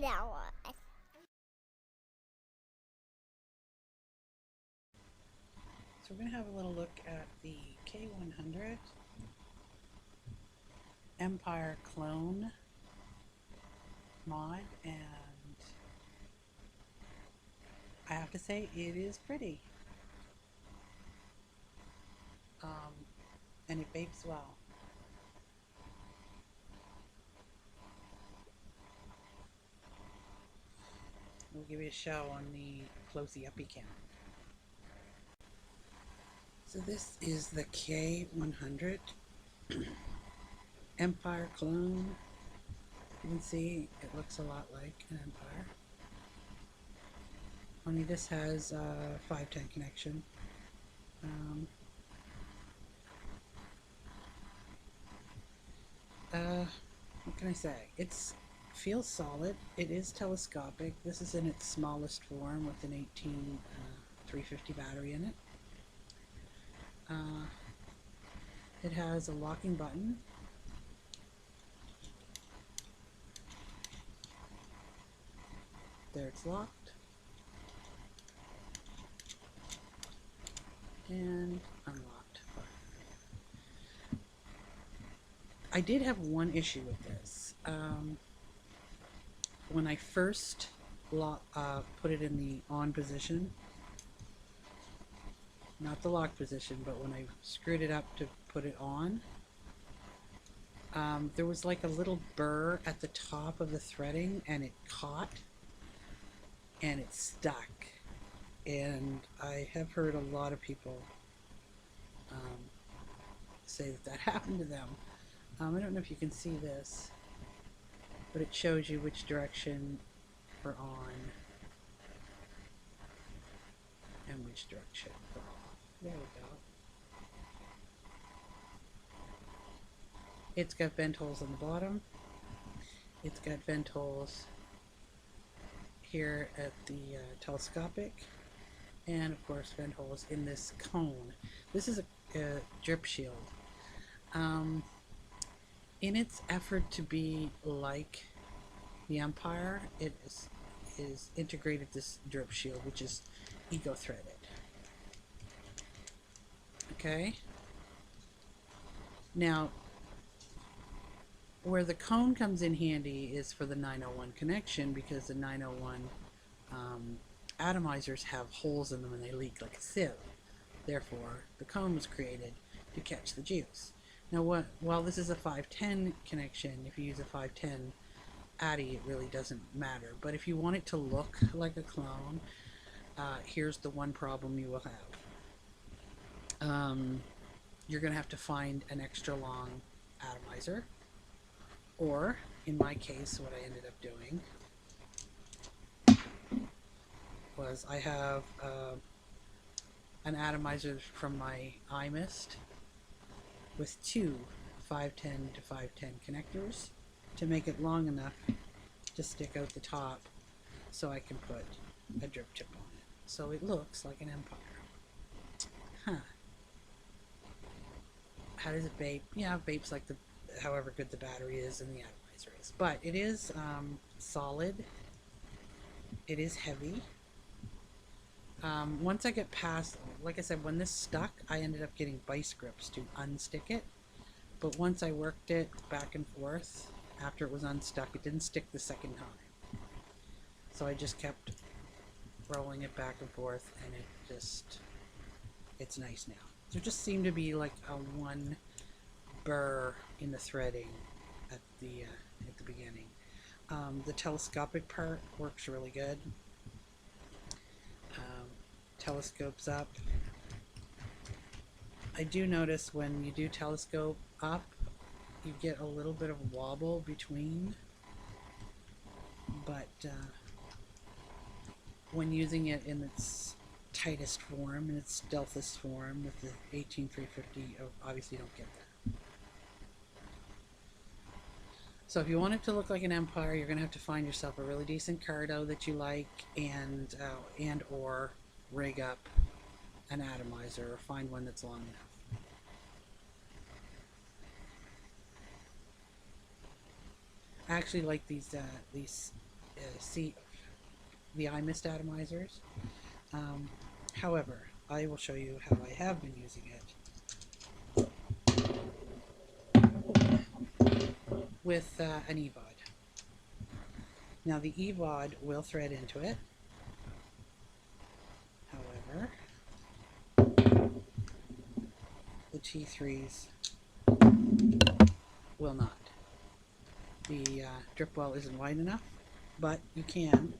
8 hours. So we're going to have a little look at the K100 Empire clone mod, and I have to say it is pretty, and it vapes well. We'll give you a show on the closey-uppy cam. So this is the K100 Empire clone. You can see it looks a lot like an Empire. Only this has a 510 connection. What can I say? It feels solid. It is telescopic. This is in its smallest form with an 18 350 battery in it. It has a locking button. There, it's locked. And unlocked. I did have one issue with this. When I first put it in the on position, not the lock position, but when I screwed it up to put it on, there was like a little burr at the top of the threading, and it caught and it stuck. And I have heard a lot of people say that happened to them. I don't know if you can see this, but it shows you which direction we're on and which direction we're off. There we go. It's got vent holes on the bottom. It's got vent holes here at the telescopic, and of course vent holes in this cone. This is a drip shield. In its effort to be like the Empire, it is integrated this drip shield, which is eco-threaded. Okay. Now, where the cone comes in handy is for the 901 connection, because the 901 atomizers have holes in them and they leak like a sieve. Therefore, the cone was created to catch the juice. Now, while this is a 510 connection, if you use a 510 Addy, it really doesn't matter. But if you want it to look like a clone, here's the one problem you will have. You're going to have to find an extra long atomizer, or in my case, what I ended up doing was I have an atomizer from my iMist with two 510 to 510 connectors to make it long enough to stick out the top so I can put a drip tip on it. So it looks like an Empire. Huh. How does it vape? Yeah, it vapes like however good the battery is and the atomizer is. But it is solid. It is heavy. Once I get past, like I said, when this stuck, I ended up getting vice grips to unstick it. But once I worked it back and forth, after it was unstuck, it didn't stick the second time. So I just kept rolling it back and forth, and it's nice now. There just seemed to be like a one burr in the threading at the beginning. The telescopic part works really good. Telescopes up. I do notice when you do telescope up, you get a little bit of wobble between, but when using it in its tightest form, in its stealthest form with the 18350, obviously you don't get that. So if you want it to look like an Empire, you're going to have to find yourself a really decent cardo that you like, and or rig up an atomizer, or find one that's long enough. I actually like these see the eye mist atomizers. However, I will show you how I have been using it with an EVOD. Now the EVOD will thread into it. However, the T3s will not. The drip well isn't wide enough, but you can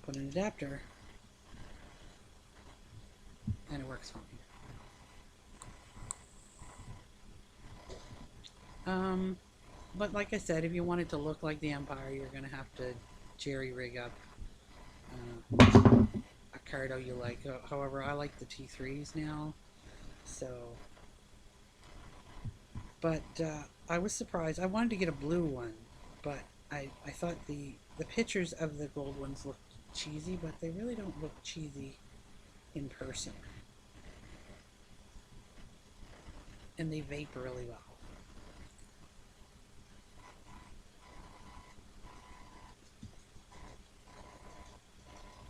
put an adapter and it works fine. But like I said, if you want it to look like the Empire, you're going to have to jerry rig up a cardo you like. However, I like the T3s now, so. But I was surprised. I wanted to get a blue one, but I thought the pictures of the gold ones looked cheesy, but they really don't look cheesy in person. And they vape really well.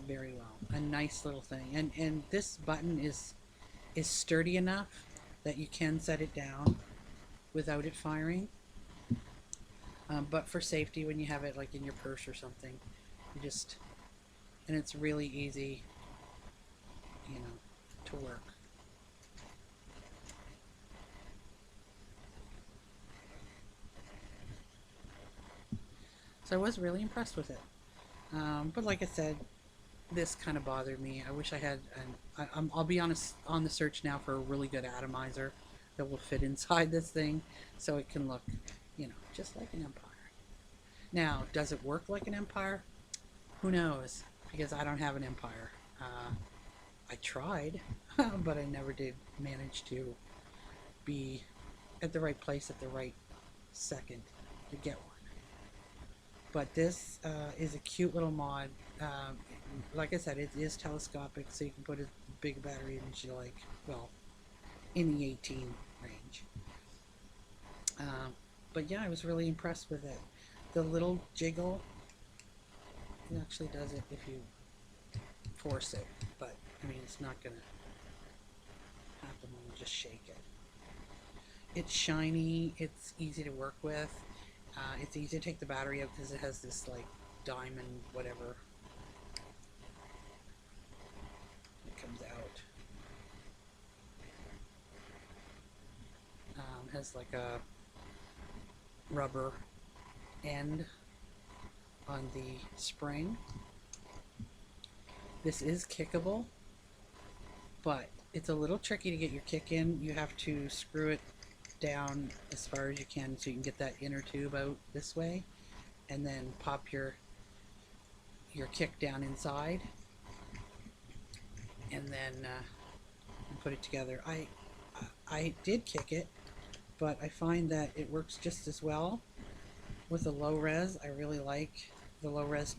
Very well. A nice little thing. And this button is sturdy enough that you can set it down without it firing. But for safety, when you have it like in your purse or something, you just, and it's really easy, you know, to work. So I was really impressed with it. But like I said, this kind of bothered me. I wish I had I'll be honest, on the search now for a really good atomizer that will fit inside this thing so it can look, you know, just like an Empire. Now, does it work like an Empire? Who knows? Because I don't have an Empire. I tried, but I never did manage to be at the right place at the right second to get one. But this is a cute little mod. Like I said, it is telescopic, so you can put a big battery in as you like. Well, in the 18 range. But yeah, I was really impressed with it. The little jiggle, it actually does it if you force it, but I mean, it's not gonna happen when you just shake it. It's shiny, it's easy to work with, it's easy to take the battery out because it has this like diamond whatever that comes out. Has like a rubber end on the spring. This is kickable, but it's a little tricky to get your kick in. You have to screw it down as far as you can so you can get that inner tube out this way, and then pop your kick down inside, and then put it together. I did kick it, but I find that it works just as well with a low res. I really like the low res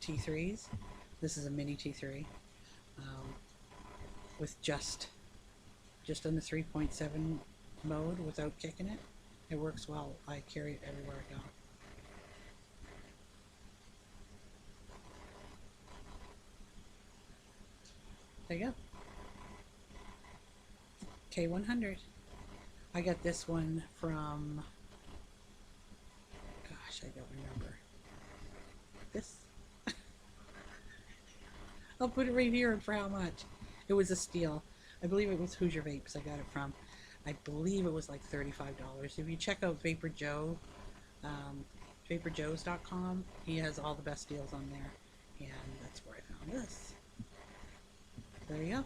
T3s. This is a mini T3 with just on the 3.7 mode without kicking it. It works well. I carry it everywhere I go. There you go. K100. I got this one from, gosh, I don't remember. This? I'll put it right here, and for how much? It was a steal. I believe it was Hoosier Vapes I got it from. I believe it was like $35. If you check out Vapor Joe, vaporjoes.com, he has all the best deals on there, and that's where I found this. There you go.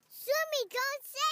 Sumi, don't say